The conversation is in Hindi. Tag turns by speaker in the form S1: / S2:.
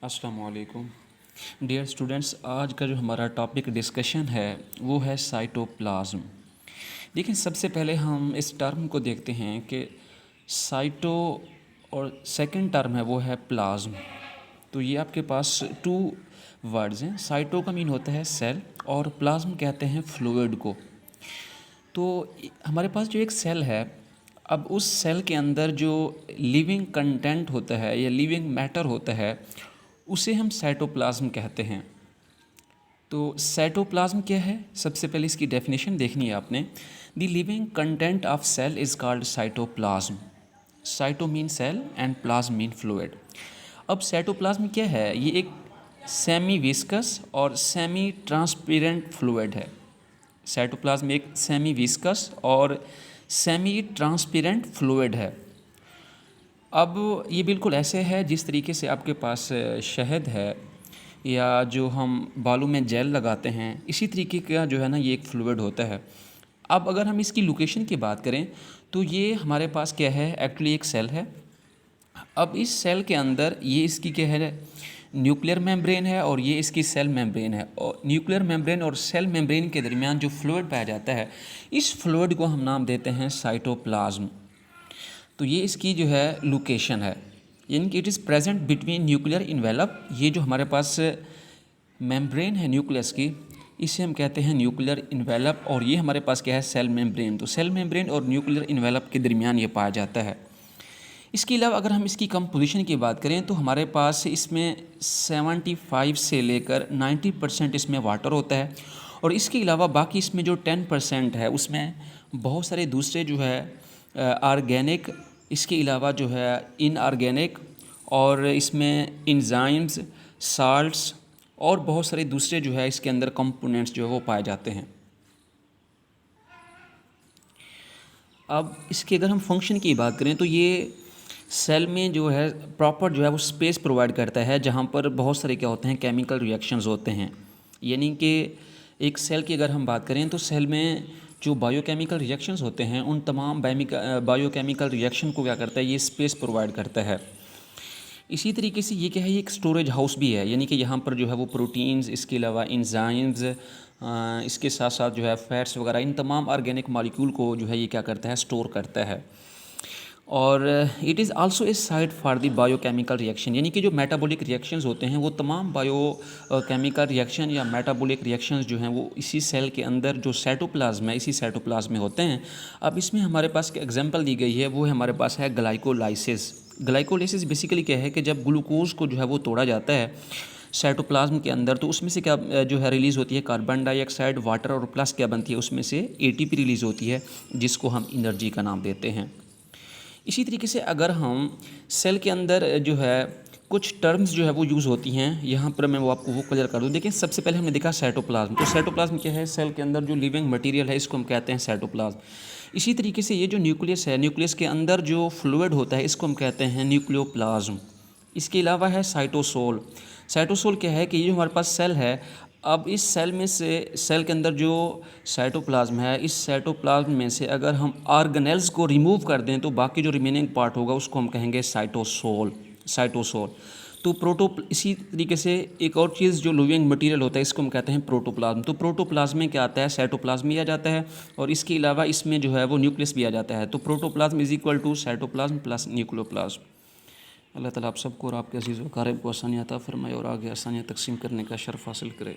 S1: अस्सलामु अलैकुम डियर स्टूडेंट्स। आज का जो हमारा टॉपिक डिस्कशन है वो है साइटोप्लाज्म। देखिए, सबसे पहले हम इस टर्म को देखते हैं कि साइटो और सेकंड टर्म है वो है प्लाज्म। तो ये आपके पास टू वर्ड्स हैं। साइटो का मीन होता है सेल और प्लाज्म कहते हैं फ्लूइड को। तो हमारे पास जो एक सेल है, अब उस सेल के अंदर जो लिविंग कंटेंट होता है या लिविंग मैटर होता है उसे हम साइटोप्लाज्म कहते हैं। तो साइटोप्लाज्म क्या है? सबसे पहले इसकी डेफिनेशन देखनी है आपने। The living content of cell is called cytoplasm. Cyto mean cell and plasm mean fluid. अब साइटोप्लाज्म क्या है? ये एक सेमी विस्कस और सेमी ट्रांसपेरेंट फ्लूइड है। साइटोप्लाज्म एक सेमी विस्कस और सेमी ट्रांसपेरेंट फ्लूइड है। अब ये बिल्कुल ऐसे है जिस तरीके से आपके पास शहद है या जो हम बालों में जेल लगाते हैं, इसी तरीके का जो है ना ये एक फ्लूइड होता है। अब अगर हम इसकी लोकेशन की बात करें तो ये हमारे पास क्या है, एक्चुअली एक सेल है। अब इस सेल के अंदर ये इसकी क्या है, न्यूक्लियर मेम्ब्रेन है और ये इसकी सेल मेम्ब्रेन है। और न्यूक्लियर मेम्ब्रेन और सेल मेम्ब्रेन के दरमियान जो फ्लूइड पाया जाता है, इस फ्लूइड को हम नाम देते हैं साइटोप्लाज्म। तो ये इसकी जो है लोकेशन है, यानी कि it is present between nuclear envelope. ये जो हमारे पास मेम्ब्रेन है न्यूक्लियस की, इसे हम कहते हैं न्यूक्लियर इन्वेलप। और ये हमारे पास क्या है, सेल मेम्ब्रेन। तो सेल मेम्ब्रेन और न्यूक्लियर इन्वेलप के दरमियान ये पाया जाता है। इसके अलावा अगर हम इसकी कंपोजिशन की बात करें तो हमारे पास इसमें 75 से लेकर 90% इसमें वाटर होता है। और इसके अलावा बाकी इसमें जो 10% है उसमें बहुत सारे दूसरे जो है ऑर्गेनिक, इसके अलावा जो है इनऑर्गेनिक, और इसमें इंजाइम्स, साल्ट्स और बहुत सारे दूसरे जो है इसके अंदर कंपोनेंट्स जो है वो पाए जाते हैं। अब इसके अगर हम फंक्शन की बात करें तो ये सेल में जो है प्रॉपर जो है वो स्पेस प्रोवाइड करता है जहाँ पर बहुत सारे क्या होते हैं, केमिकल रिएक्शंस होते हैं। यानी कि एक सेल की अगर हम बात करें तो सेल में जो बायोकेमिकल रिएक्शंस होते हैं उन तमाम बायोकेमिकल रिएक्शन को क्या करता है, ये स्पेस प्रोवाइड करता है। इसी तरीके से ये क्या है, ये एक स्टोरेज हाउस भी है। यानी कि यहाँ पर जो है वो प्रोटीन्स, इसके अलावा इंजाइम्स, इसके साथ साथ जो है फैट्स वगैरह, इन तमाम ऑर्गेनिक मॉलिक्यूल को जो है ये क्या करता है, स्टोर करता है। और it is also a site for the biochemical reaction. यानी कि जो मेटाबॉलिक रिएक्शंस होते हैं वो तमाम केमिकल रिएक्शन या मेटाबॉलिक रिएक्शंस जो हैं वो इसी सेल के अंदर जो साइटोप्लाज्म है, इसी साइटोप्लाज्म में होते हैं। अब इसमें हमारे पास एक एग्जांपल दी गई है, वो है हमारे पास है ग्लाइकोलाइसिस। ग्लाइकोलाइसिस बेसिकली क्या है कि जब ग्लूकोज को जो है वो तोड़ा जाता है साइटोप्लाज्म के अंदर, तो उसमें से क्या जो है रिलीज़ होती है, कार्बन डाइऑक्साइड, वाटर और प्लस क्या बनती है, उसमें से एटीपी रिलीज़ होती है जिसको हम एनर्जी का नाम देते हैं। इसी तरीके से अगर हम सेल के अंदर जो है कुछ टर्म्स जो है वो यूज़ होती हैं, यहाँ पर मैं वो आपको वो क्लियर कर दूँ। देखिए, सबसे पहले हमने देखा साइटोप्लाज्म। तो साइटोप्लाज्म क्या है, सेल के अंदर जो लिविंग मटेरियल है इसको हम कहते हैं साइटोप्लाज्म। इसी तरीके से ये जो न्यूक्लियस है, न्यूक्लियस के अंदर जो फ्लूइड होता है इसको हम कहते हैं न्यूक्लियोप्लाज्म। इसके अलावा है साइटोसोल। साइटोसोल क्या है कि ये जो हमारे पास सेल है, अब इस सेल में से, सेल के अंदर जो साइटोप्लाज्म है, इस साइटोप्लाज्म में से अगर हम ऑर्गेनेल्स को रिमूव कर दें तो बाकी जो रिमेनिंग पार्ट होगा उसको हम कहेंगे साइटोसोल। तो इसी तरीके से एक और चीज़ जो लिविंग मटेरियल होता है इसको हम कहते हैं प्रोटोप्लाज्म। तो प्रोटोप्लाज्म में क्या आता है, साइटोप्लाज्म भी आ जाता है और इसके अलावा इसमें जो है वो न्यूक्लियस भी आ जाता है। तो protoplasm is equal to cytoplasm plus nucleoplasm. अल्लाह ताला आप सबको और आपके अजीज़ व क़ारिब को आसानियाँ अता फ़रमाए और आगे आसानियाँ तकसीम करने का शर्फ़ हासिल करे।